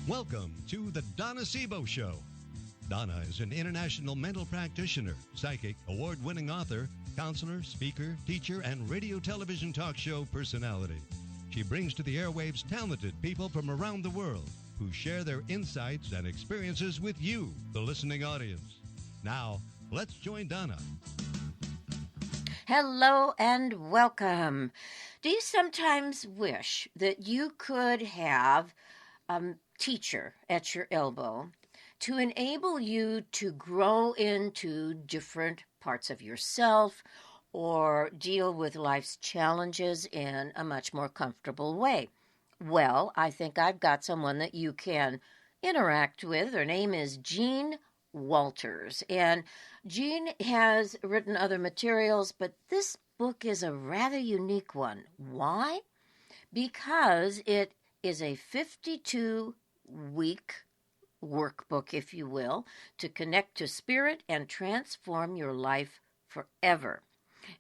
Welcome to the Donna Seebo Show. Donna is an international mental practitioner, psychic, award-winning author, counselor, speaker, teacher, and radio television talk show personality. She brings to the airwaves talented people from around the world who share their insights and experiences with you, the listening audience. Now, let's join Donna. Hello and welcome. Do you sometimes wish that you could have a teacher at your elbow to enable you to grow into different parts of yourself or deal with life's challenges in a much more comfortable way? Well, I think I've got someone that you can interact with. Her name is Jean Walters, and Jean has written other materials, but this book is a rather unique one. Why? Because it is a 52-week workbook, if you will, to connect to spirit and transform your life forever.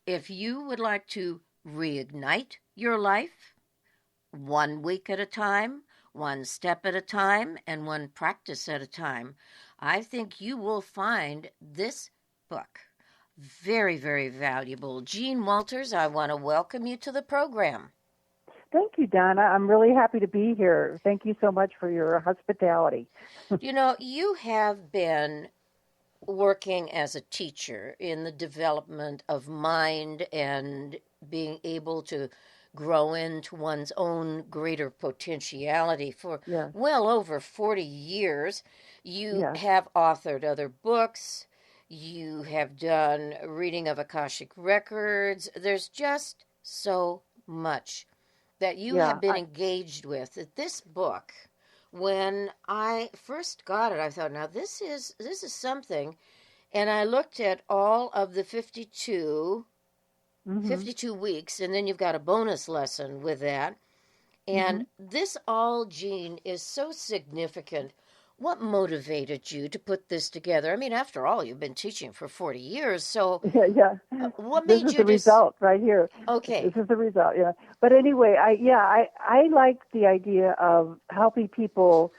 If you would like to reignite your life 1 week at a time, one step at a time, and one practice at a time, I think you will find this book very, very valuable. Jean Walters, I want to welcome you to the program. Thank you, Donna. I'm really happy to be here. Thank you so much for your hospitality. You know, you have been working as a teacher in the development of mind and being able to grow into one's own greater potentiality for well over 40 years. You have authored other books. You have done reading of Akashic records. There's just so much that you have been engaged with. This book, when I first got it, I thought, now this is something. And I looked at all of the 52 weeks, and then you've got a bonus lesson with that. And this all, Jean, is so significant. What motivated you to put this together? I mean, after all, you've been teaching for 40 years, so what made you This is the result right here. Okay. This is the result, But anyway, I like the idea of helping people,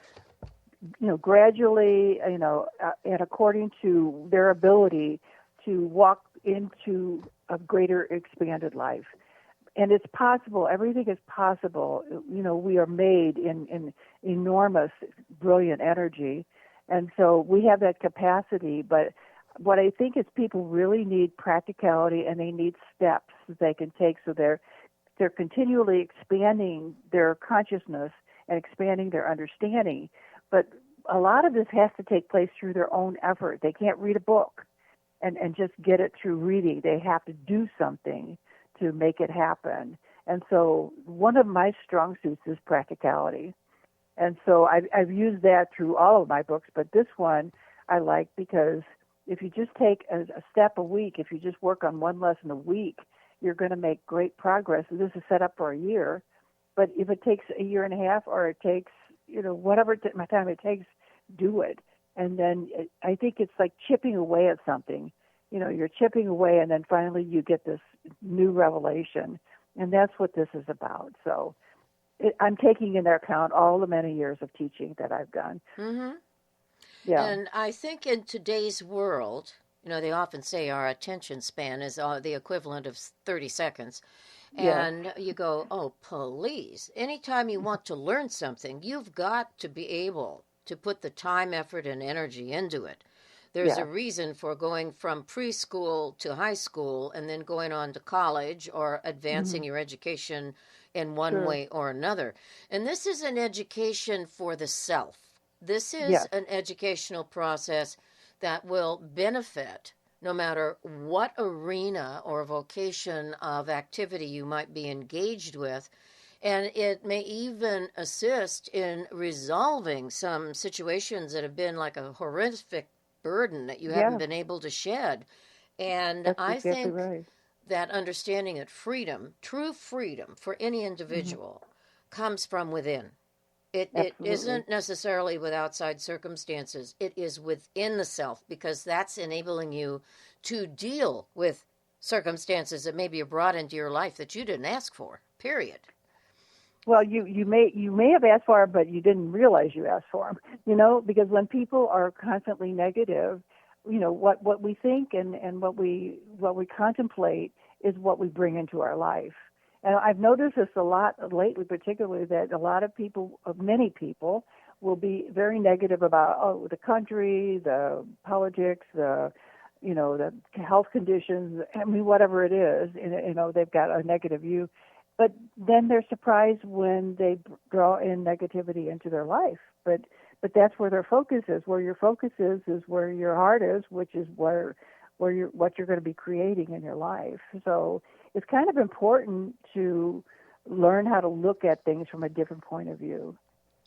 gradually, and according to their ability to walk into a greater expanded life. And it's possible. Everything is possible. We are made in enormous, brilliant energy. And so we have that capacity. But what I think is people really need practicality, and they need steps that they can take so they're continually expanding their consciousness and expanding their understanding. But a lot of this has to take place through their own effort. They can't read a book and just get it through reading. They have to do something to make it happen. And so one of my strong suits is practicality. And so I've used that through all of my books, but this one I like because if you just take a step a week, if you just work on one lesson a week, you're going to make great progress. And this is set up for a year. But if it takes a year and a half or it takes, whatever time it takes, do it. And then I think it's like chipping away at something. You're chipping away, and then finally you get this new revelation. And that's what this is about. So I'm taking into account all the many years of teaching that I've done. Yeah. And I think in today's world, they often say our attention span is the equivalent of 30 seconds. And you go, oh, please. Anytime you want to learn something, you've got to be able to put the time, effort, and energy into it. There's a reason for going from preschool to high school and then going on to college or advancing your education in one way or another. And this is an education for the self. This is an educational process that will benefit no matter what arena or vocation of activity you might be engaged with. And it may even assist in resolving some situations that have been like a horrific burden that you haven't been able to shed. And That's I exactly think right. that understanding that freedom, true freedom for any individual, comes from within. It isn't necessarily with outside circumstances. It is within the self, because that's enabling you to deal with circumstances that maybe are brought into your life that you didn't ask for, period. Well, you may have asked for them, but you didn't realize you asked for them. Because when people are constantly negative, what we think and what we contemplate is what we bring into our life. And I've noticed this a lot lately, particularly that many people, will be very negative about the country, the politics, the health conditions. I mean, whatever it is, they've got a negative view. But then they're surprised when they draw in negativity into their life. But that's where their focus is. Where your focus is where your heart is, which is what you're going to be creating in your life. So it's kind of important to learn how to look at things from a different point of view.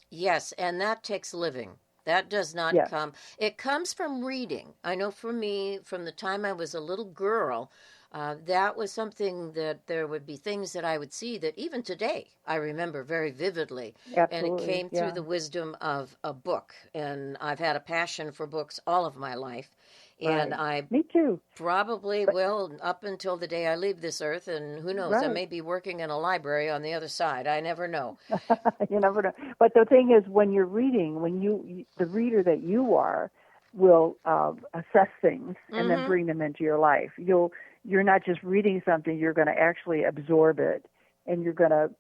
Yes, and that takes living. That does not come. It comes from reading. I know for me, from the time I was a little girl, that was something that there would be things that I would see that even today I remember very vividly. Absolutely, and it came through the wisdom of a book. And I've had a passion for books all of my life. And Me too. Probably will up until the day I leave this earth. And who knows, I may be working in a library on the other side. I never know. You never know. But the thing is, when you're reading, the reader that you are will assess things and then bring them into your life. You're not just reading something, you're going to actually absorb it, and you're going to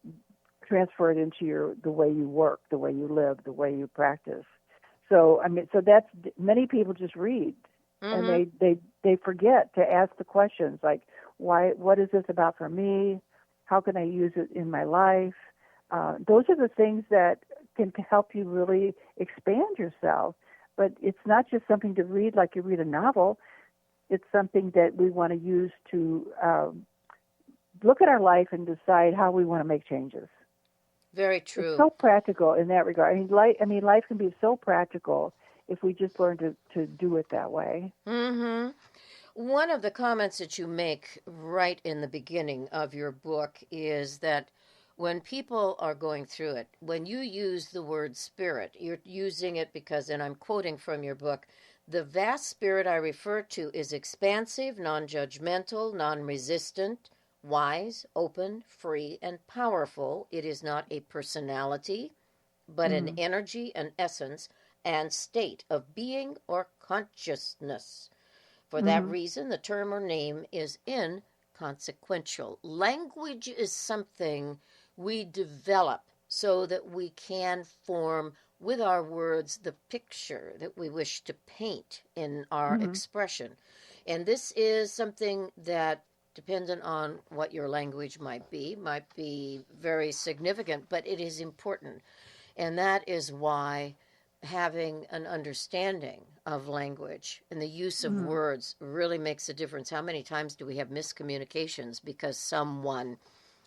transfer it into the way you work, the way you live, the way you practice. So that's, many people just read, and they forget to ask the questions like, what is this about for me? How can I use it in my life? Those are the things that can help you really expand yourself. But it's not just something to read like you read a novel. It's something that we want to use to look at our life and decide how we want to make changes. Very true. It's so practical in that regard. Life can be so practical if we just learn to do it that way. Mm-hmm. One of the comments that you make right in the beginning of your book is that when people are going through it, when you use the word spirit, you're using it because, and I'm quoting from your book, the vast spirit I refer to is expansive, non-judgmental, non-resistant, wise, open, free, and powerful. It is not a personality, but an energy, an essence, and state of being or consciousness. For that reason, the term or name is inconsequential. Language is something we develop so that we can form with our words the picture that we wish to paint in our expression. And this is something that, dependent on what your language might be very significant, but it is important. And that is why having an understanding of language and the use of words really makes a difference. How many times do we have miscommunications because someone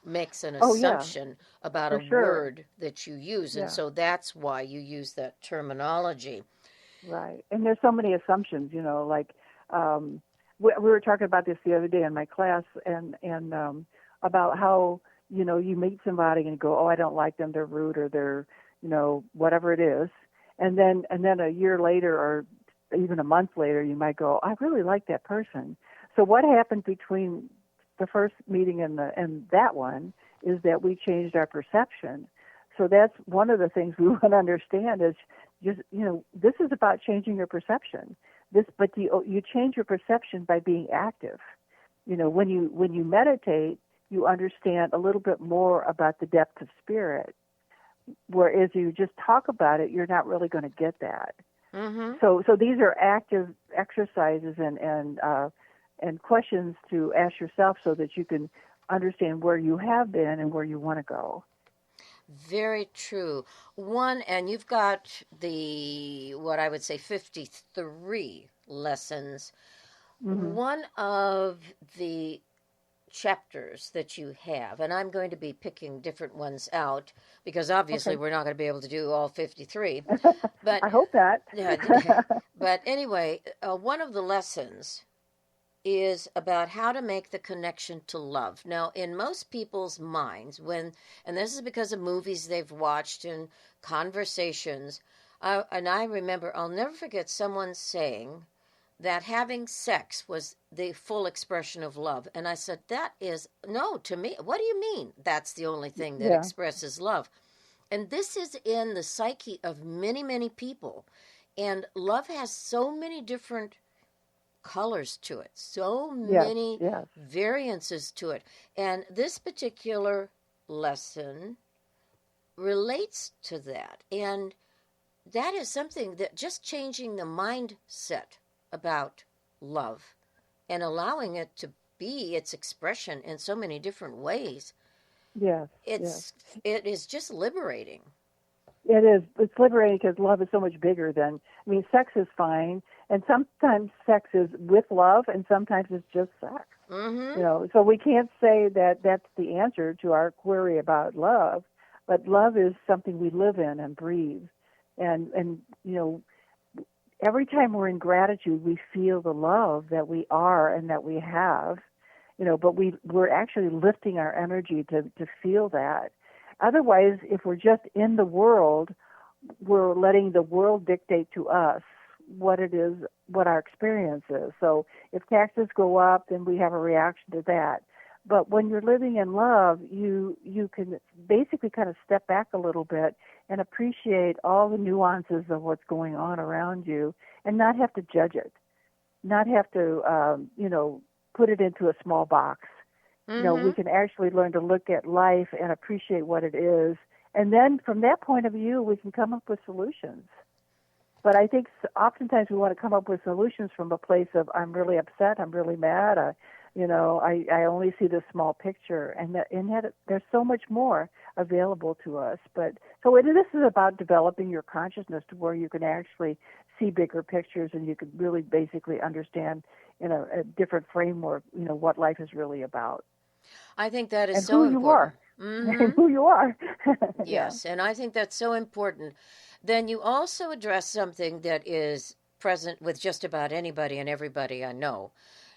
makes an assumption about a word that you use? And so that's why you use that terminology. Right. And there's so many assumptions, like we were talking about this the other day in my class and about how, you meet somebody and go, oh, I don't like them, they're rude, or they're, whatever it is. And then a year later or even a month later, you might go, I really like that person. So what happened between the first meeting and that one is that we changed our perception. So that's one of the things we want to understand is just, this is about changing your perception. But you change your perception by being active. When you meditate, you understand a little bit more about the depth of spirit. Whereas you just talk about it, you're not really going to get that. So these are active exercises and questions to ask yourself so that you can understand where you have been and where you want to go. Very true. And you've got what I would say 53 lessons. One of the chapters that you have, and I'm going to be picking different ones out because obviously we're not going to be able to do all 53. But I hope not. But anyway, one of the lessons is about how to make the connection to love. Now, in most people's minds, and this is because of movies they've watched and conversations, and I remember, I'll never forget someone saying that having sex was the full expression of love. And I said, that is, no, to me, what do you mean that's the only thing that Yeah. expresses love? And this is in the psyche of many, many people. And love has so many different colors to it, so Yes. many Yes. variances to it. And this particular lesson relates to that. And that is something that just changing the mindset about love and allowing it to be its expression in so many different ways, Yes. Yes. it is just liberating. It is. It's liberating because love is so much bigger than. I mean, sex is fine, and sometimes sex is with love, and sometimes it's just sex. Mm-hmm. So we can't say that that's the answer to our query about love, but love is something we live in and breathe, and every time we're in gratitude, we feel the love that we are and that we have, but we're actually lifting our energy to feel that. Otherwise, if we're just in the world, we're letting the world dictate to us what it is, what our experience is. So if taxes go up, then we have a reaction to that. But when you're living in love, you can basically kind of step back a little bit and appreciate all the nuances of what's going on around you and not have to judge it, not have to, put it into a small box. Mm-hmm. We can actually learn to look at life and appreciate what it is. And then from that point of view, we can come up with solutions. But I think oftentimes we want to come up with solutions from a place of, I'm really upset, I'm really mad, I only see this small picture. And yet there's so much more available to us. But this is about developing your consciousness to where you can actually see bigger pictures and you can really basically understand in a different framework, what life is really about. I think that is And so who you are. important. And Mm-hmm. who you are. Yes, and I think that's so important. Then you also address something that is present with just about anybody and everybody I know.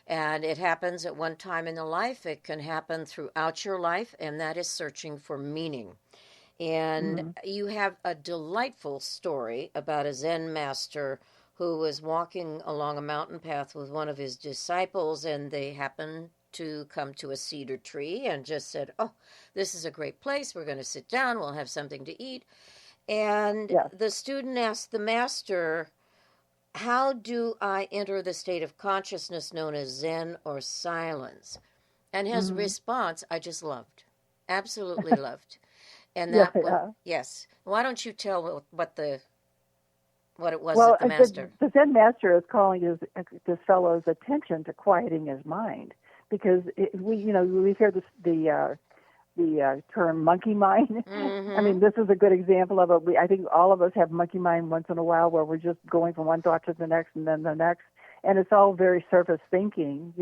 And it happens at one time in the life. It can happen throughout your life, and that is searching for meaning. And Mm-hmm. you have a delightful story about a Zen master who was walking along a mountain path with one of his disciples, and they happened to come to a cedar tree and just said, "Oh, this is a great place. We're going to sit down. We'll have something to eat." And Yes. the student asked the master, "How do I enter the state of consciousness known as Zen or silence?" And his Mm-hmm. response, I just loved, absolutely loved. And Yeah, that was, yeah. yes. Why don't you tell what it was Well, that the master? the Zen master is calling this fellow's attention to quieting his mind because we hear the term monkey mind. Mm-hmm. I mean, this is a good example of it. I think all of us have monkey mind once in a while where we're just going from one thought to the next and then the next, and it's all very surface thinking,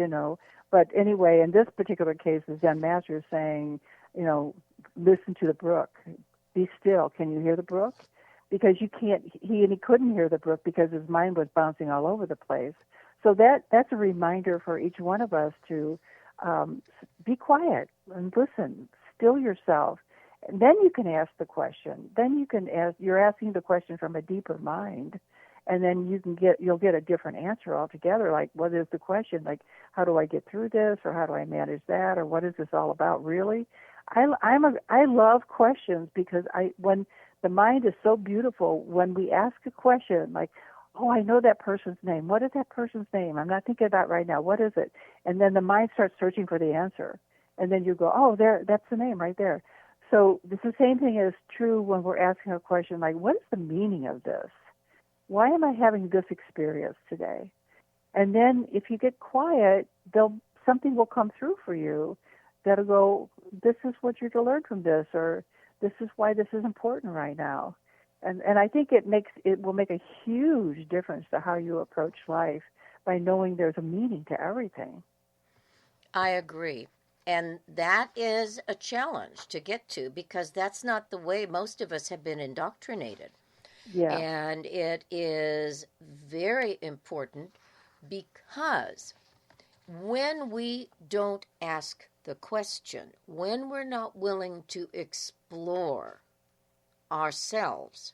But anyway, in this particular case, the Zen master is saying, listen to the brook. Be still. Can you hear the brook? Because he couldn't hear the brook because his mind was bouncing all over the place. So that's a reminder for each one of us to be quiet and listen, still yourself. And then you can ask the question. Then you're asking the question from a deeper mind, and then you'll get a different answer altogether. Like, what is the question? Like, how do I get through this, or how do I manage that, or what is this all about really? I love questions because when the mind is so beautiful, when we ask a question like, oh, I know that person's name. What is that person's name? I'm not thinking about right now. What is it? And then the mind starts searching for the answer. And then you go, oh, that's the name right there. So it's the same thing is true when we're asking a question like, what is the meaning of this? Why am I having this experience today? And then if you get quiet, something will come through for you that'll go, this is what you're to learn from this, or this is why this is important right now. And I think it will make a huge difference to how you approach life by knowing there's a meaning to everything. I agree. And that is a challenge to get to because that's not the way most of us have been indoctrinated. Yeah. And it is very important because when we don't ask the question, when we're not willing to explore ourselves,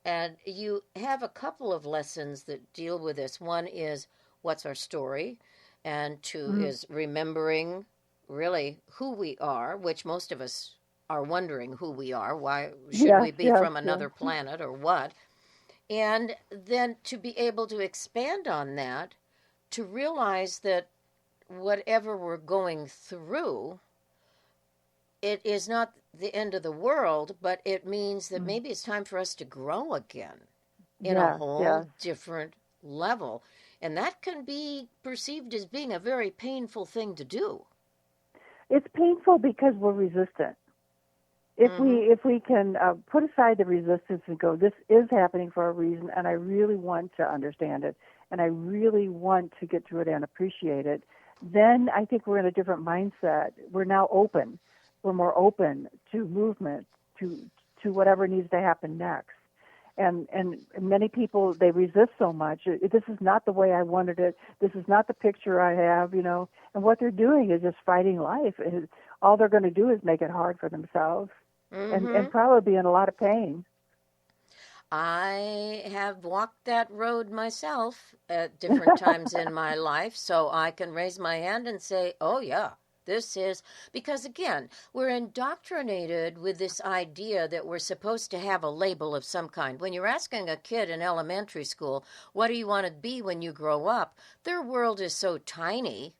and you have a couple of lessons that deal with this. One is, what's our story, and two is remembering really who we are, which most of us are wondering who we are. Why should we be from another planet or what? And then to be able to expand on that, to realize that whatever we're going through, it is not the end of the world, but it means that maybe it's time for us to grow again in a whole different level. And that can be perceived as being a very painful thing to do. It's painful because we're resistant. If we can put aside the resistance and go, this is happening for a reason, and I really want to understand it, and I really want to get through it and appreciate it, then I think we're in a different mindset. We're now open. We're more open to movement, to whatever needs to happen next. And many people, they resist so much. This is not the way I wanted it. This is not the picture I have, And what they're doing is just fighting life. And all they're going to do is make it hard for themselves and probably be in a lot of pain. I have walked that road myself at different times in my life, so I can raise my hand and say, oh, yeah. This is because, again, we're indoctrinated with this idea that we're supposed to have a label of some kind. When you're asking a kid in elementary school, what do you want to be when you grow up? Their world is so tiny.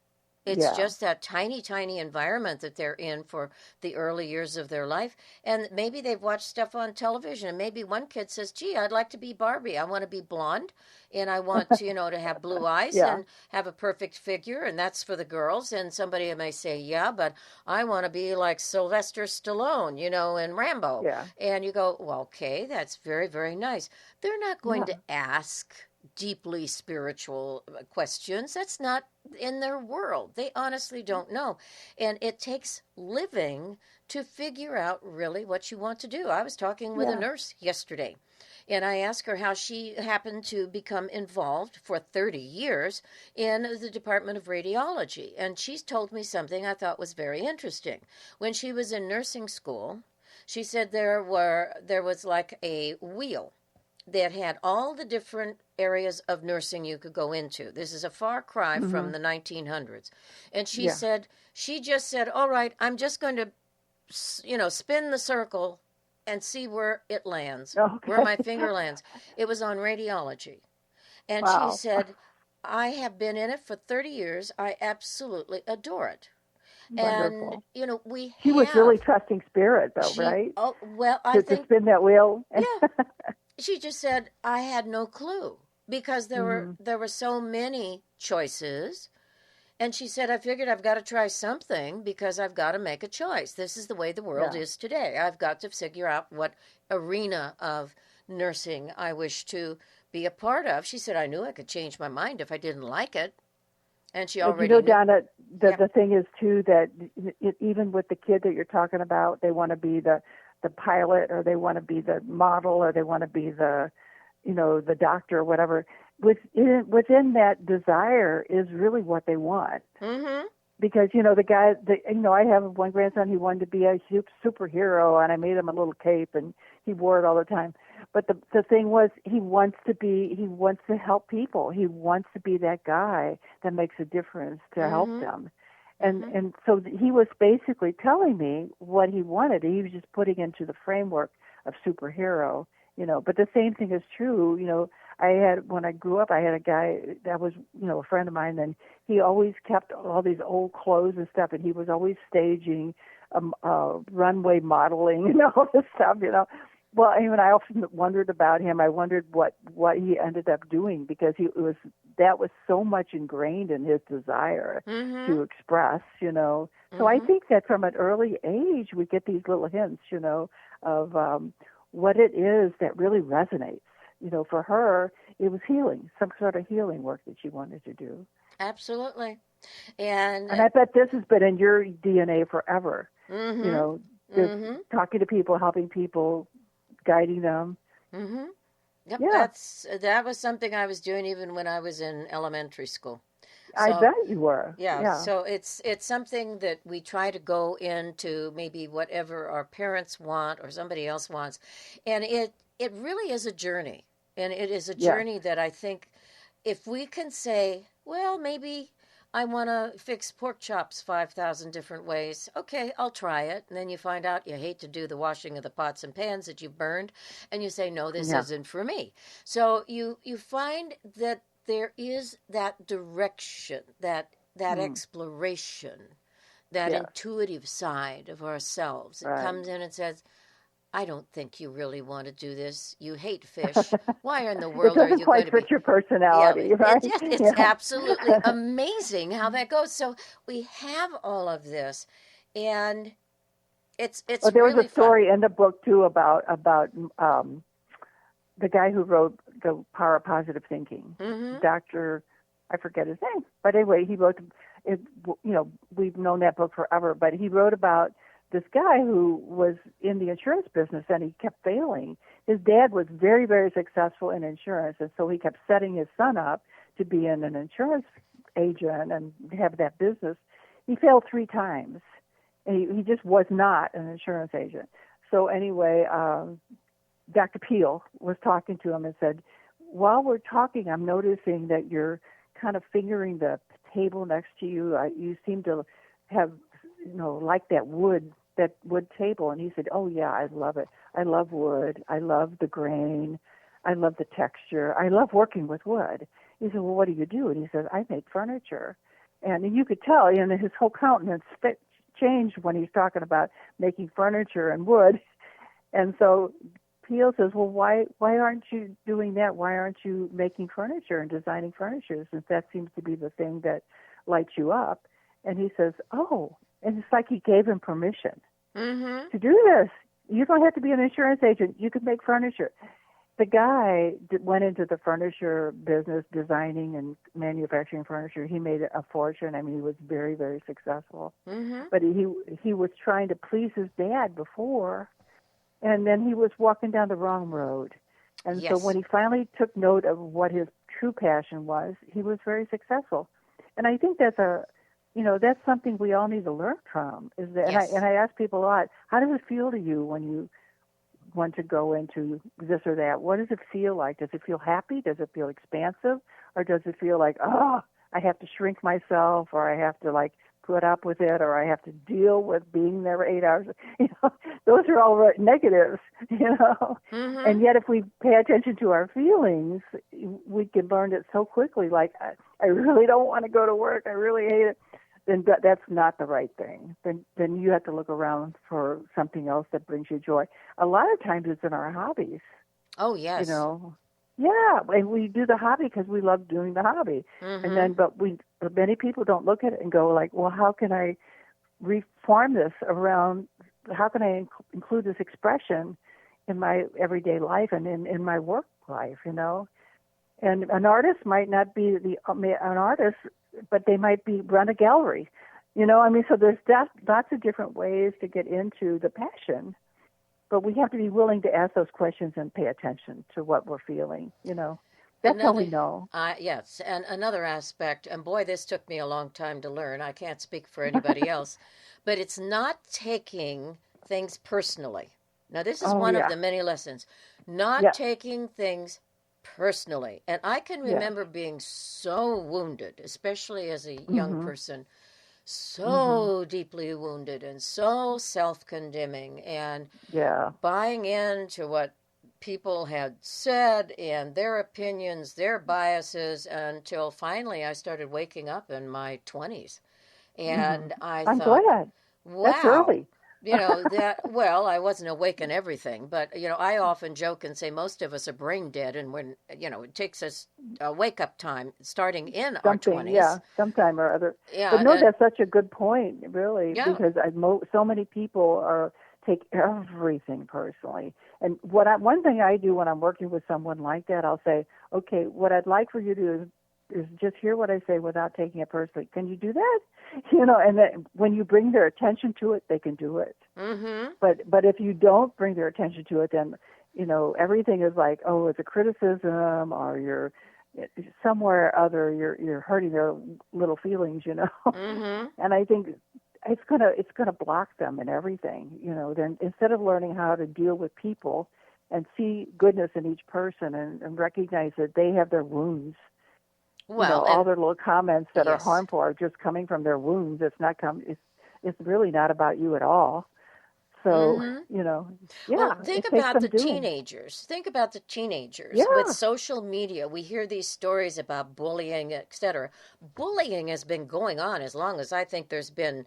It's just that tiny, tiny environment that they're in for the early years of their life. And maybe they've watched stuff on television. And maybe one kid says, gee, I'd like to be Barbie. I want to be blonde. And I want to, to have blue eyes and have a perfect figure. And that's for the girls. And somebody may say, yeah, but I want to be like Sylvester Stallone, in Rambo. Yeah. And you go, well, okay, that's very, very nice. They're not going to ask deeply spiritual questions. That's not in their world. They honestly don't know. And it takes living to figure out really what you want to do. I was talking with a nurse yesterday, and I asked her how she happened to become involved for 30 years in the Department of Radiology. And she's told me something I thought was very interesting. When she was in nursing school, she said there was like a wheel that had all the different areas of nursing you could go into. This is a far cry from the 1900s. And she just said, all right, I'm just going to, spin the circle and see where it lands, where my finger lands. It was on radiology. And she said, I have been in it for 30 years. I absolutely adore it. Wonderful. And, She was really trusting spirit, though, right? Oh, well, I think... To spin that wheel? Yeah. She just said, I had no clue because there were so many choices. And she said, I figured I've got to try something because I've got to make a choice. This is the way the world is today. I've got to figure out what arena of nursing I wish to be a part of. She said, I knew I could change my mind if I didn't like it. And she already knew. Donna, the thing is, too, that even with the kid that you're talking about, they want to be the pilot, or they want to be the model, or they want to be the doctor or whatever. Within that desire is really what they want. Mm-hmm. Because, I have one grandson, he wanted to be a superhero, and I made him a little cape, and he wore it all the time. But the thing was, he wants to help people. He wants to be that guy that makes a difference to help them. And so he was basically telling me what he wanted. He was just putting into the framework of superhero, But the same thing is true, when I grew up, I had a guy that was, a friend of mine, and he always kept all these old clothes and stuff, and he was always staging, runway modeling and all this stuff, Well, I often wondered about him. I wondered what he ended up doing, because that was so much ingrained in his desire to express, So I think that from an early age we get these little hints, of what it is that really resonates. For her, it was healing, some sort of healing work that she wanted to do. Absolutely. And I bet this has been in your DNA forever, just talking to people, helping people, guiding them. Mm-hmm. Yep, yeah. That was something I was doing even when I was in elementary school. So, I bet you were. Yeah. So it's something that we try to go into, maybe whatever our parents want or somebody else wants. And it really is a journey. And it is a journey that I think if we can say, well, maybe I want to fix pork chops 5,000 different ways. Okay, I'll try it. And then you find out you hate to do the washing of the pots and pans that you've burned, and you say, no, this Yeah. isn't for me. So you find that there is that direction, that Mm. exploration, that Yes. intuitive side of ourselves. It Right. comes in and says, I don't think you really want to do this. You hate fish. Why in the It world are doesn't you going quite to fit be? your Yeah, personality, right? it's Yeah. absolutely amazing how that goes. So we have all of this, and it's Well, there was really a fun. story in the book too about the guy who wrote The Power of Positive Thinking, Mm-hmm. Doctor, I forget his name, but anyway, he wrote it. You know, we've known that book forever, but he wrote about this guy who was in the insurance business and he kept failing. His dad was very, very successful in insurance, and so he kept setting his son up to be an insurance agent and have that business. He failed 3 times, and he just was not an insurance agent. So anyway, Dr. Peel was talking to him and said, while we're talking, I'm noticing that you're kind of fingering the table next to you. You seem to have, like that wood table. And he said, oh, yeah, I love it. I love wood. I love the grain. I love the texture. I love working with wood. He said, well, what do you do? And he said, I make furniture. And you could tell, his whole countenance changed when he's talking about making furniture and wood. And so Peel says, well, why aren't you doing that? Why aren't you making furniture and designing furniture, since that seems to be the thing that lights you up? And he says, oh, and it's like he gave him permission Mm-hmm. to do this. You don't have to be an insurance agent. You can make furniture. The guy went into the furniture business, designing and manufacturing furniture. He made a fortune. I mean, he was very, very successful. Mm-hmm. But he was trying to please his dad before, and then he was walking down the wrong road. And so Yes. when he finally took note of what his true passion was, he was very successful. And I think that's that's something we all need to learn from. Is that, Yes. and I ask people a lot, how does it feel to you when you want to go into this or that? What does it feel like? Does it feel happy? Does it feel expansive? Or does it feel like, oh, I have to shrink myself, or I have to put up with it, or I have to deal with being there for 8 hours? Those are all negatives, Mm-hmm. And yet if we pay attention to our feelings, we can learn it so quickly. Like, I really don't want to go to work. I really hate it. Then that's not the right thing. Then you have to look around for something else that brings you joy. A lot of times it's in our hobbies, Oh, yes. Yeah, and we do the hobby because we love doing the hobby. And then, Mm-hmm. but many people don't look at it and go like, well, how can I reform this around? How can I include this expression in my everyday life and in my work life? And an artist might not be an artist, but they might run a gallery. So there's lots of different ways to get into the passion. But we have to be willing to ask those questions and pay attention to what we're feeling. That's how we Another, know. yes, and another aspect, and boy, this took me a long time to learn. I can't speak for anybody else, but it's not taking things personally. Now, this is Oh one of yeah, the many lessons, not yes, taking things personally. And I can yes. remember being so wounded, especially as a young Mhm, person, mhm. so deeply wounded and so self condemning and Yeah, buying into what people had said and their opinions, their biases, until finally I started waking up in my 20s. mhm. And I I'm thought, glad. That's wow, early. well, I wasn't awake in everything, but, I often joke and say most of us are brain dead. And when, it takes us a wake up time starting in our Something, yeah, 20s. sometime or other. But Yeah. no, And that's such a good point, really, yeah. because so many people take everything personally. And one thing I do when I'm working with someone like that, I'll say, okay, what I'd like for you to do is just hear what I say without taking it personally. Can you do that? And then when you bring their attention to it, they can do it. Mm-hmm. But if you don't bring their attention to it, then everything is like, oh, it's a criticism, or you're somewhere or other you're hurting their little feelings. Mm-hmm. And I think it's gonna block them in everything. Then instead of learning how to deal with people and see goodness in each person and recognize that they have their wounds, Well, all and their little comments that are yes. harmful are just coming from their wounds. It's really not about you at all. So, Mm-hmm. yeah, Well, think it takes about some the doing. teenagers. Think about the teenagers. With Yeah, social media, we hear these stories about bullying, etc. Bullying has been going on as long as I think there's been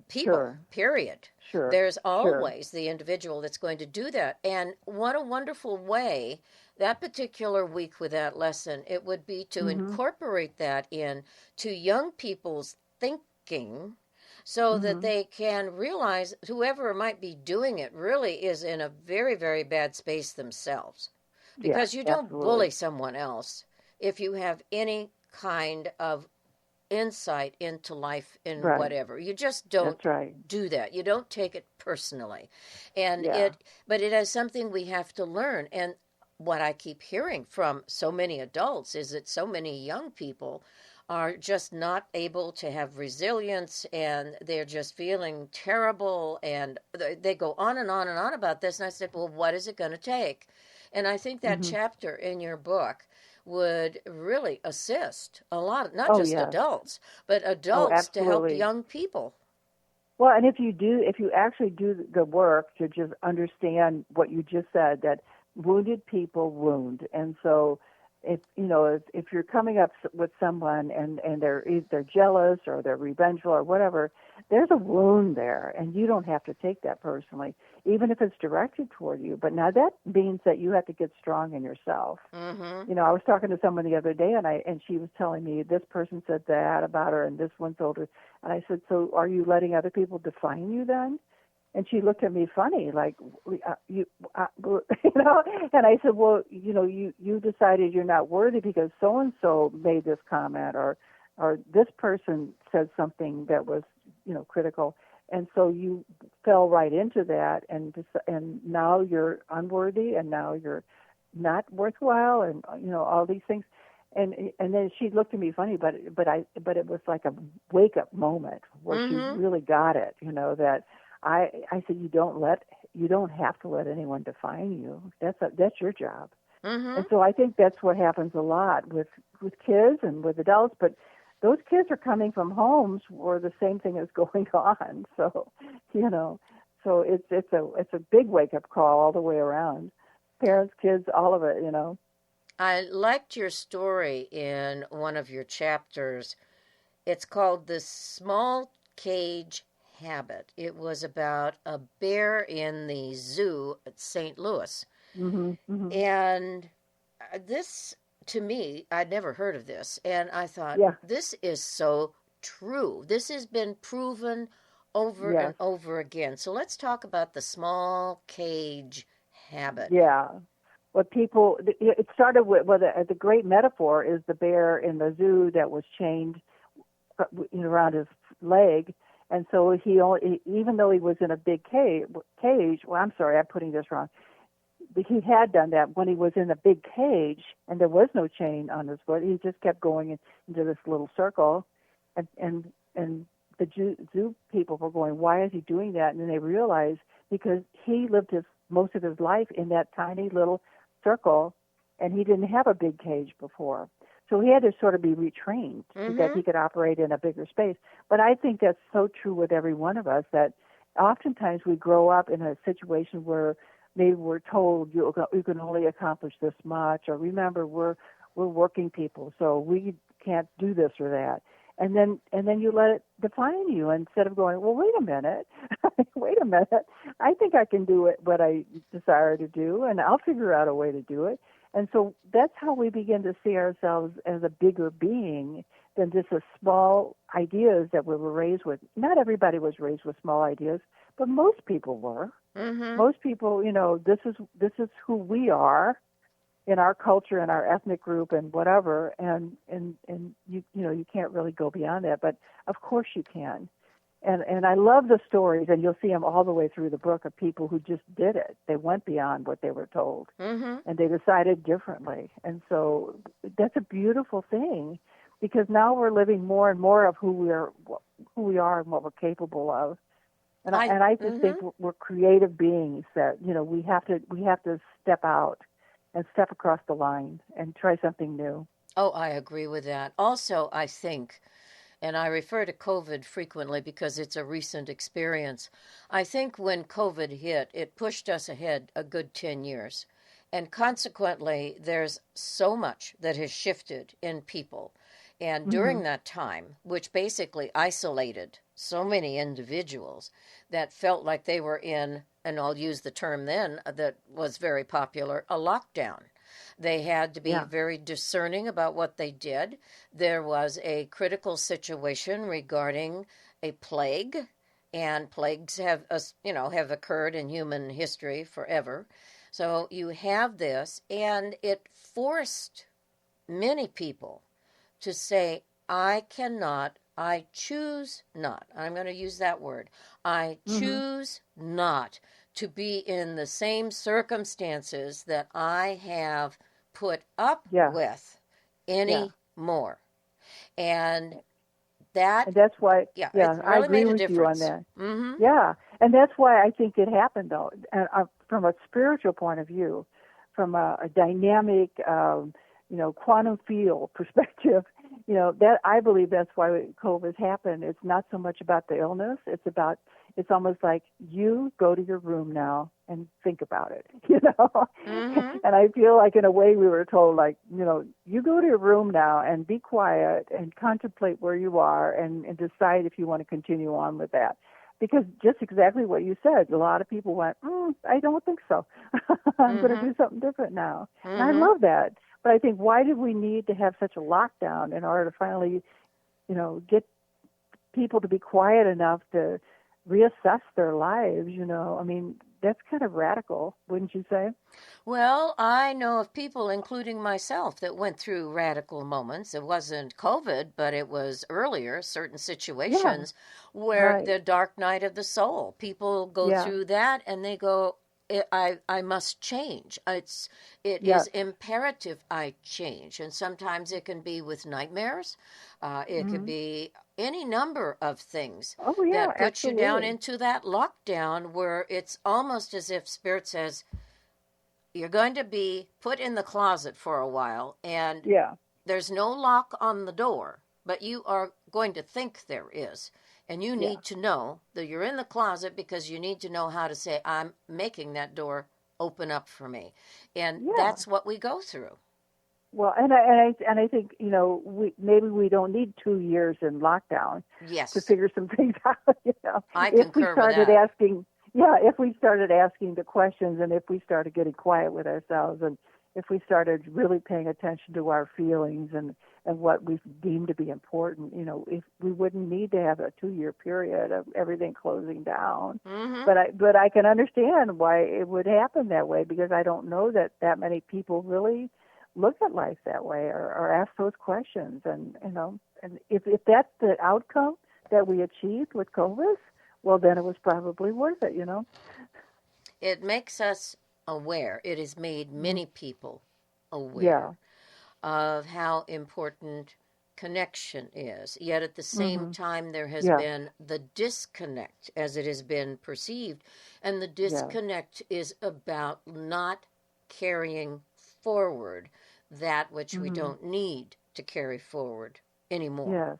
people, sure, period. sure, There's sure. always the individual that's going to do that. And what a wonderful way that particular week with that lesson, it would be to Mhm, incorporate that in to young people's thinking so that mhm. they can realize whoever might be doing it really is in a very, very bad space themselves. Yeah, Because you don't bully absolutely. someone else if you have any kind of insight into life in Right. whatever. You just don't That's right. do that. You don't take it personally. And Yeah. but it is something we have to learn. And what I keep hearing from so many adults is that so many young people are just not able to have resilience and they're just feeling terrible and they go on and on and on about this. And I said, well, what is it going to take? And I think that Mhm. chapter in your book would really assist a lot, not Oh, just yes. adults, but Oh, adults to help absolutely. young people. Well, and if you actually do the work to just understand what you just said, that wounded people wound, and so if you're coming up with someone and they're jealous or they're revengeful or whatever, there's a wound there, and you don't have to take that personally, even if it's directed toward you. But now that means that you have to get strong in yourself. Mm-hmm. I was talking to someone the other day, and she was telling me this person said that about her, and this one told her, and I said, so are you letting other people define you then? And she looked at me funny, like And I said, well, you decided you're not worthy because so and so made this comment, or this person said something that was, critical, and so you fell right into that, and now you're unworthy, and now you're not worthwhile, and all these things. And then she looked at me funny, but it was like a wake up moment where she Mm-hmm. really got it, that I said, you don't have to let anyone define you. That's your job. And Mm-hmm. so I think that's what happens a lot with kids and with adults, but those kids are coming from homes where the same thing is going on. So, so it's a big wake up call all the way around. Parents, kids, all of it. I liked your story in one of your chapters. It's called The Small Cage Habit. It was about a bear in the zoo at St. Louis. Mhm. Mhm. And this, to me, I'd never heard of this. And I thought, Yeah. this is so true. This has been proven over and Yes. over again. So let's talk about the small cage habit. Yeah. What people it started with, the great metaphor is the bear in the zoo that was chained around his leg, and so even though he was in a big cage. Well, I'm sorry, I'm putting this wrong. But he had done that when he was in a big cage, and there was no chain on his foot. He just kept going into this little circle, and the zoo people were going, "Why is he doing that?" And then they realized because he lived most of his life in that tiny little circle, and he didn't have a big cage before. So he had to sort of be retrained so that Mm-hmm. he could operate in a bigger space. But I think that's so true with every one of us, that oftentimes we grow up in a situation where maybe we're told you can only accomplish this much, or remember we're working people, so we can't do this or that. And then you let it define you instead of going, well, wait a minute, wait a minute. I think I can do what I desire to do, and I'll figure out a way to do it. And so that's how we begin to see ourselves as a bigger being than just a small ideas that we were raised with. Not everybody was raised with small ideas, but most people were. Mm-hmm. Most people, this is who we are in our culture and our ethnic group and whatever, and you can't really go beyond that, but of course you can. And I love the stories, and you'll see them all the way through the book, of people who just did it. They went beyond what they were told, Mm-hmm. and they decided differently. And so that's a beautiful thing, because now we're living more and more of who we are and what we're capable of. And I just think Mm-hmm. we're creative beings that we have to step out and step across the line and try something new. Oh, I agree with that. Also, I think, and I refer to COVID frequently because it's a recent experience. I think when COVID hit, it pushed us ahead a good 10 years. And consequently, there's so much that has shifted in people. And Hmm. during that time, which basically isolated so many individuals that felt like they were in, and I'll use the term then that was very popular, a lockdown. They had to be Yeah. very discerning about what they did. There was a critical situation regarding a plague, and plagues have occurred in human history forever. So you have this, and it forced many people to say, I cannot, I choose not. I'm going to use that word. I Hmm. choose not to be in the same circumstances that I have put up Yeah. with Yeah. anymore. And that, And that's why, yeah, it yeah, I really agree made a with you on difference. that. Mm-hmm. Yeah, and that's why I think it happened, though. And from a spiritual point of view, from a dynamic, quantum field perspective, that I believe that's why COVID happened. It's not so much about the illness; it's almost like you go to your room now and think about it, Mm-hmm. And I feel like in a way we were told, like, you go to your room now and be quiet and contemplate where you are and decide if you want to continue on with that. Because just exactly what you said, a lot of people went, I don't think so. I'm going to Mm-hmm. do something different now. And I Mm-hmm. love that. But I think, why did we need to have such a lockdown in order to finally, get people to be quiet enough to reassess their lives? I mean, that's kind of radical, wouldn't you say? Well, I know of people, including myself, that went through radical moments. It wasn't COVID, but it was earlier, certain Yeah, situations where right. the dark night of the soul. People go Yeah, through that and they go, I must change. It is yes. imperative I change. And sometimes it can be with nightmares. It could Hmm. be any number of things Oh, yeah, that puts you down absolutely. into that lockdown where it's almost as if Spirit says, you're going to be put in the closet for a while, and Yeah, there's no lock on the door, but you are going to think there is. And you yeah, need to know that you're in the closet because you need to know how to say, I'm making that door open up for me. And yeah. that's what we go through. Well, and I think we don't need 2 years in lockdown to Yes, figure some things out. I If we concur with started that. asking, yeah, if we started asking the questions, and if we started getting quiet with ourselves, and if we started really paying attention to our feelings and what we deem to be important, if we wouldn't need to have a 2 year period of everything closing down. Mm-hmm. But I can understand why it would happen that way, because I don't know that many people really look at life that way, or ask those questions. And if that's the outcome that we achieved with COVID, well, then it was probably worth it. It makes us aware. It has made Mm. many people aware Yeah. of how important connection is. Yet at the same Mhm. time, there has Yeah. been the disconnect as it has been perceived. And the Yeah. disconnect is about not carrying forward that which we Mhm. don't need to carry forward anymore. Yeah.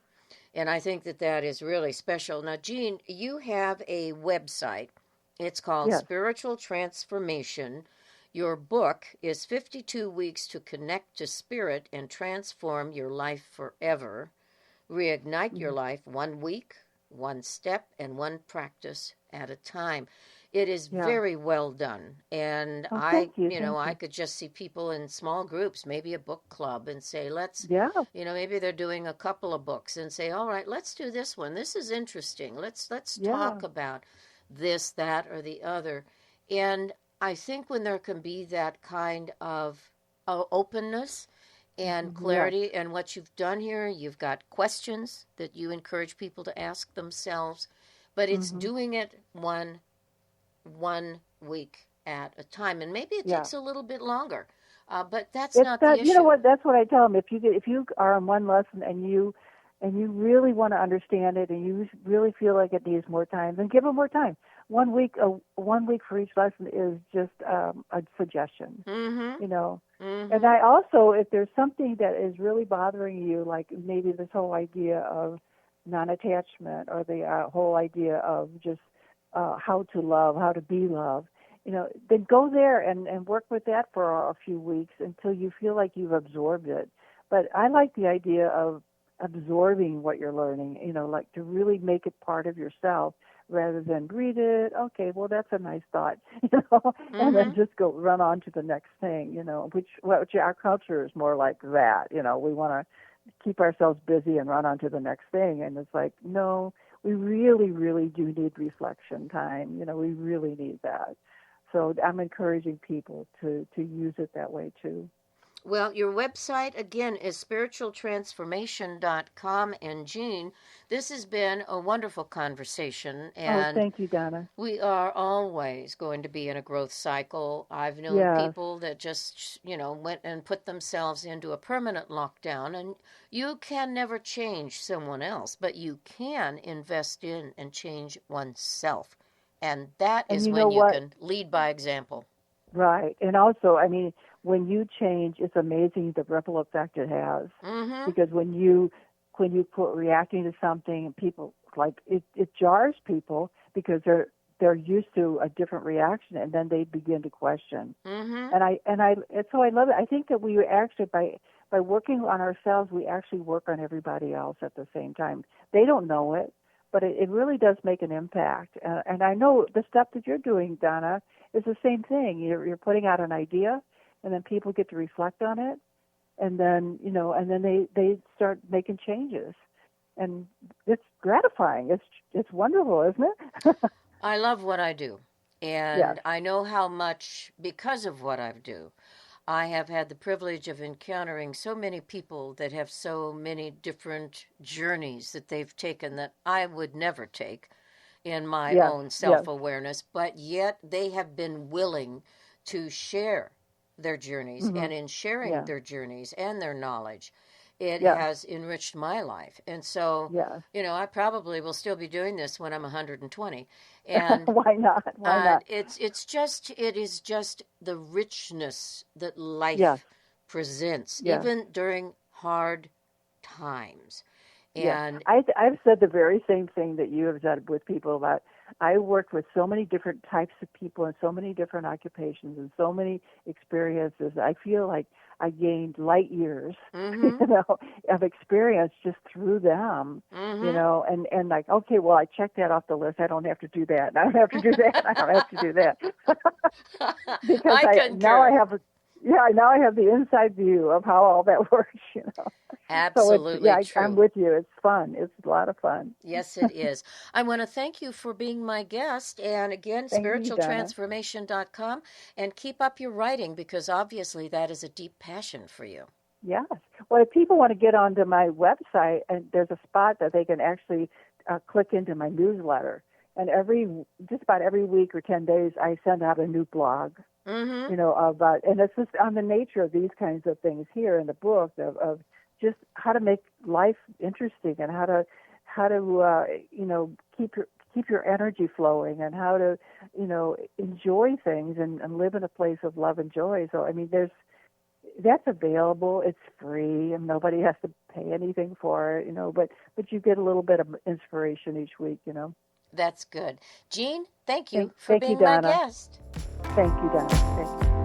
And I think that that is really special. Now, Jean, you have a website. It's called Yes. Spiritual Transformation. Your book is 52 Weeks to Connect to Spirit and Transform Your Life Forever. Reignite your Mhm. life 1 week, one step, and one practice at a time. It is Yeah. very well done. And Oh, I, thank you. you know, Thank I you. could just see people in small groups, maybe a book club, and say, let's, Yeah. maybe they're doing a couple of books and say, all right, let's do this one. This is interesting. Let's Yeah. talk about this, that, or the other. And I think when there can be that kind of openness and Mhm. Yes. clarity and what you've done here, you've got questions that you encourage people to ask themselves, but it's Mhm. doing it one week at a time, and maybe it Yeah. takes a little bit longer, but that's It's not the that, you know issue. what? That's what I tell them. If you are on one lesson and and you really want to understand it, and you really feel like it needs more time, then give them more time. 1 week, 1 week for each lesson is just a suggestion, Mm-hmm. you know. Mm-hmm. And I also, if there's something that is really bothering you, like maybe this whole idea of non-attachment, or the whole idea of just how to love, how to be loved, you know, then go there and work with that for a few weeks until you feel like you've absorbed it. But I like the idea of absorbing what you're learning, you know, like to really make it part of yourself rather than read it. Okay, well, that's a nice thought, you know, and then just go run on to the next thing, you know, which our culture is more like that. You know, we want to keep ourselves busy and run on to the next thing. And it's like, no, we really, really do need reflection time. You know, we really need that. So I'm encouraging people to use it that way too. Well, your website, again, is spiritualtransformation.com. And Jean, this has been a wonderful conversation. And thank you, Donna. we are always going to be in a growth cycle. I've known Yes. people that just, went and put themselves into a permanent lockdown. And you can never change someone else, but you can invest in and change oneself. And that is when you can lead by example. Right. And also, I mean, when you change, it's amazing the ripple effect it has. Mm-hmm. Because when you quit reacting to something, people like it jars people because they're used to a different reaction, and then they begin to question. Mm-hmm. And so I love it. I think that we actually by working on ourselves, we actually work on everybody else at the same time. They don't know it, but it really does make an impact. And I know the stuff that you're doing, Donna, is the same thing. You're putting out an idea, and then people get to reflect on it, and then they start making changes, and it's gratifying. It's wonderful, isn't it? I love what I do, and Yes. I know how much, because of what I do, I have had the privilege of encountering so many people that have so many different journeys that they've taken that I would never take in my own self-awareness, but yet they have been willing to share their journeys, Mm-hmm. and in sharing their journeys and their knowledge, it Yeah. has enriched my life. And so, I probably will still be doing this when I'm 120. And Why not? Why not? It is just the richness that life presents, even during hard times. And I've said the very same thing that you have said with people about. I worked with so many different types of people and so many different occupations and so many experiences. I feel like I gained light years, of experience just through them, and like, okay, well, I checked that off the list. I don't have to do that. I don't have to do that. I don't have to do that. Because now I have the inside view of how all that works, Absolutely so true. I'm with you. It's fun. It's a lot of fun. Yes, it is. I want to thank you for being my guest. And again, spiritualtransformation.com. And keep up your writing, because obviously that is a deep passion for you. Yes. Well, if people want to get onto my website, and there's a spot that they can actually click into my newsletter. And just about every week or 10 days, I send out a new blog. Mm-hmm. And it's just on the nature of these kinds of things here in the book of just how to make life interesting, and how to keep your energy flowing, and how to enjoy things and live in a place of love and joy. So I mean, that's available. It's free, and nobody has to pay anything for it. But you get a little bit of inspiration each week. That's good. Jean, thank you for being my guest. Thank you, Donna. Thank you.